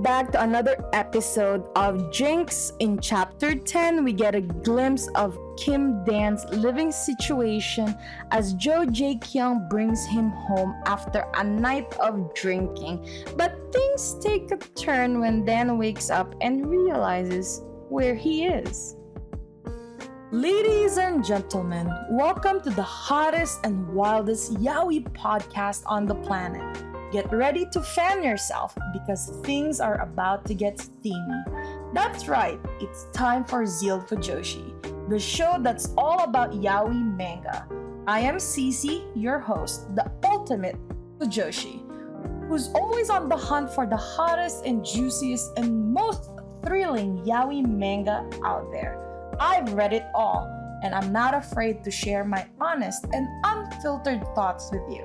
back to another episode of Jinx. In chapter 10, we get a glimpse of Kim Dan's living situation as Joo Jaekyung brings him home after a night of drinking. But things take a turn when Dan wakes up and realizes where he is. Ladies and gentlemen, welcome to the hottest and wildest yaoi podcast on the planet. Get ready to fan yourself because things are about to get steamy. That's right, it's time for Zealed Fujoshi, the show that's all about yaoi manga. I am Cece, your host, the ultimate Fujoshi, who's always on the hunt for the hottest and juiciest and most thrilling yaoi manga out there. I've read it all, and I'm not afraid to share my honest and unfiltered thoughts with you.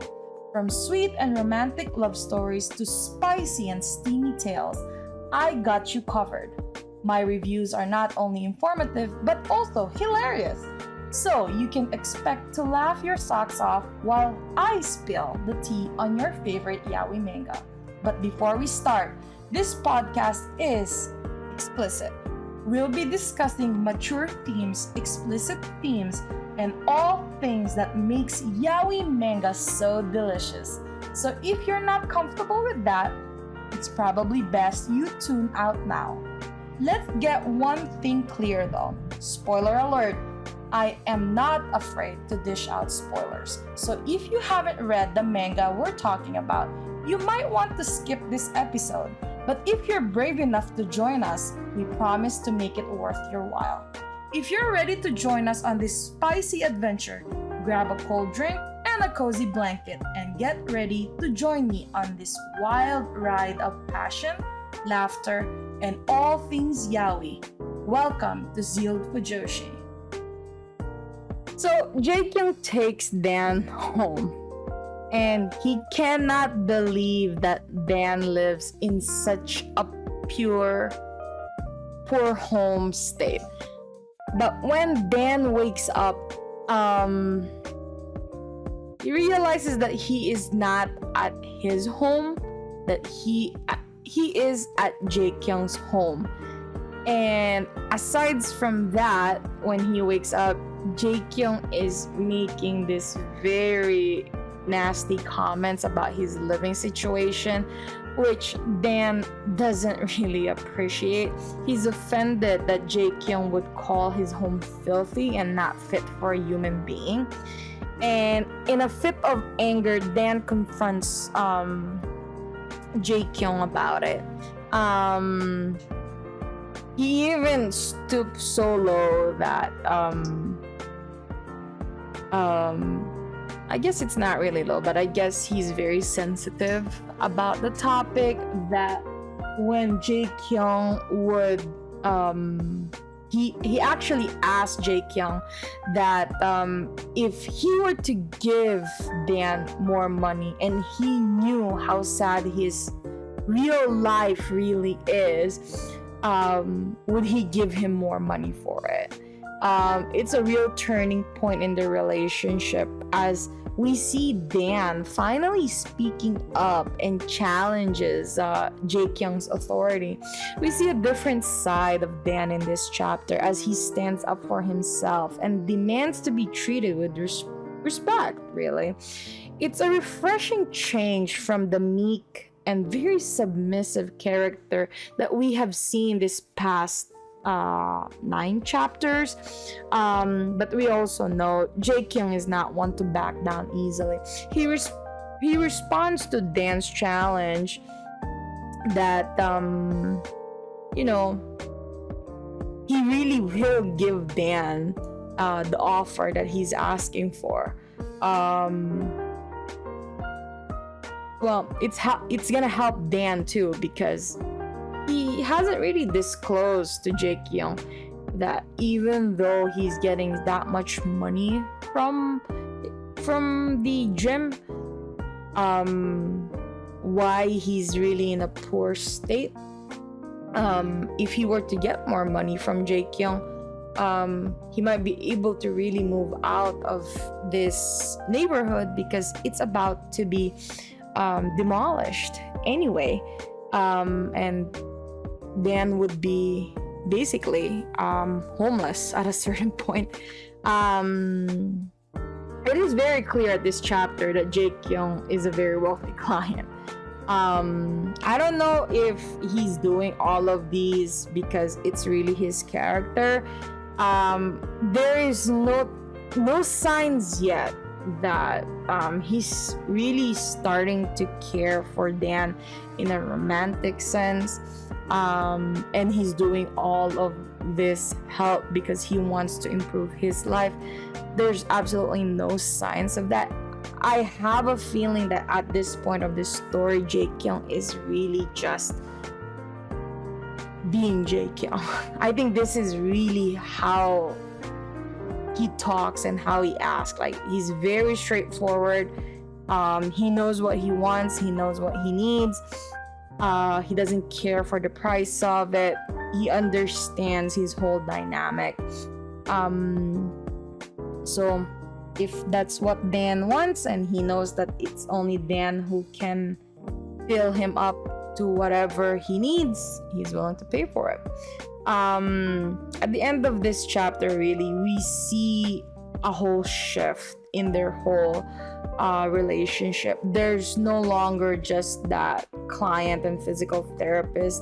From sweet and romantic love stories to spicy and steamy tales, I got you covered. My reviews are not only informative but also hilarious, so you can expect to laugh your socks off while I spill the tea on your favorite yaoi manga. But before we start, this podcast is explicit. We'll be discussing mature themes, explicit themes, and all things that makes yaoi manga so delicious. So if you're not comfortable with that, it's probably best you tune out now. Let's get one thing clear though. Spoiler alert, I am not afraid to dish out spoilers. So if you haven't read the manga we're talking about, you might want to skip this episode. But if you're brave enough to join us, we promise to make it worth your while. If you're ready to join us on this spicy adventure, grab a cold drink and a cozy blanket and get ready to join me on this wild ride of passion, laughter, and all things yaoi. Welcome to Zealed Fujoshi. So Jaekyung takes Dan home, and he cannot believe that Dan lives in such a poor home state. But when Dan wakes up, he realizes that he is not at his home, that he is at Jaekyung's home. And aside from that, when he wakes up, Jaekyung is making this very nasty comments about his living situation, which Dan doesn't really appreciate. He's offended that Jaekyung would call his home filthy and not fit for a human being. And in a fit of anger, Dan confronts Jaekyung about it. He even stooped so low that I guess it's not really low, but I guess he's very sensitive about the topic, that when Jaekyung would he actually asked Jaekyung that if he were to give Dan more money and he knew how sad his real life really is, would he give him more money for it? It's a real turning point in the relationship as we see Dan finally speaking up and challenges Jaekyung's authority. We see a different side of Dan in this chapter as he stands up for himself and demands to be treated with respect, really. It's a refreshing change from the meek and very submissive character that we have seen this past 9 chapters, but we also know Jaekyung is not one to back down easily. He responds to Dan's challenge that he really will give Dan the offer that he's asking for. Well, it's gonna help Dan too, because he hasn't really disclosed to Jaekyung that even though he's getting that much money from the gym, why he's really in a poor state. If he were to get more money from Jaekyung, he might be able to really move out of this neighborhood because it's about to be demolished anyway. And Dan would be basically homeless at a certain point. It is very clear at this chapter that Jaekyung is a very wealthy client. I don't know if he's doing all of these because it's really his character. There is no signs yet that he's really starting to care for Dan in a romantic sense, and he's doing all of this help because he wants to improve his life. There's absolutely no signs of that. I have a feeling that at this point of the story, Jaekyung is really just being Jaekyung. I think this is really how he talks and how he acts. Like, he's very straightforward. He knows what he wants. He knows what he needs. He doesn't care for the price of it. He understands his whole dynamic. So if that's what Dan wants, and he knows that it's only Dan who can fill him up to whatever he needs, he's willing to pay for it. At the end of this chapter, really, we see a whole shift in their whole relationship. There's no longer just that client and physical therapist.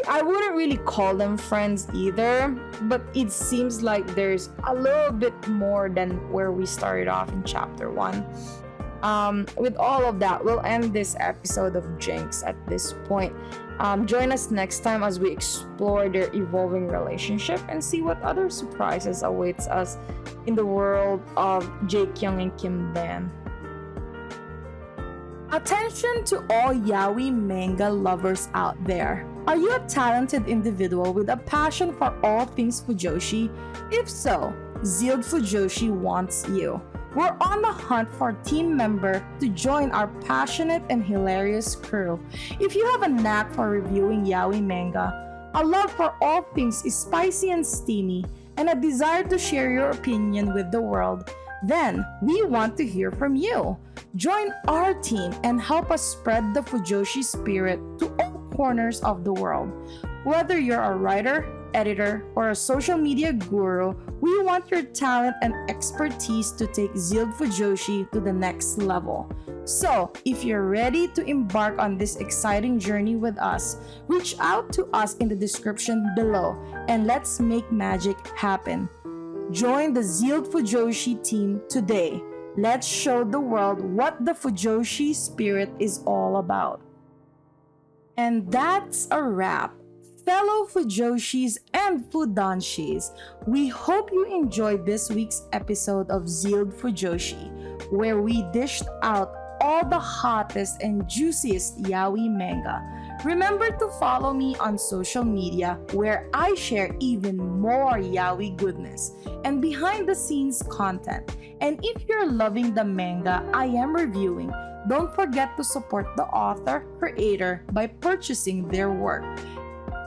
I wouldn't really call them friends either, but it seems like there's a little bit more than where we started off in chapter 1. With all of that, we'll end this episode of Jinx at this point. Join us next time as we explore their evolving relationship and see what other surprises awaits us in the world of Jaekyung and Kim Dan. Attention to all yaoi manga lovers out there. Are you a talented individual with a passion for all things Fujoshi? If so, Zealed Fujoshi wants you. We're on the hunt for a team member to join our passionate and hilarious crew. If you have a knack for reviewing yaoi manga, a love for all things spicy and steamy, and a desire to share your opinion with the world, then we want to hear from you. Join our team and help us spread the Fujoshi spirit to all corners of the world. Whether you're a writer, editor, or a social media guru, we want your talent and expertise to take Zealed Fujoshi to the next level. So, if you're ready to embark on this exciting journey with us, reach out to us in the description below and let's make magic happen. Join the Zealed Fujoshi team today. Let's show the world what the Fujoshi spirit is all about. And that's a wrap. Fellow Fujoshis and Fudanshis, we hope you enjoyed this week's episode of Zealed Fujoshi, where we dished out all the hottest and juiciest yaoi manga. Remember to follow me on social media, where I share even more yaoi goodness and behind the scenes content. And if you're loving the manga I am reviewing, don't forget to support the author, creator by purchasing their work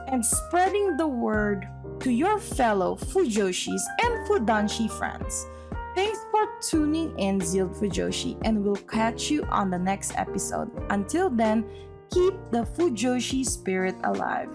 and spreading the word to your fellow Fujoshis and Fudanshi friends. Thanks for tuning in, Zealed Fujoshi, and we'll catch you on the next episode. Until then, keep the Fujoshi spirit alive.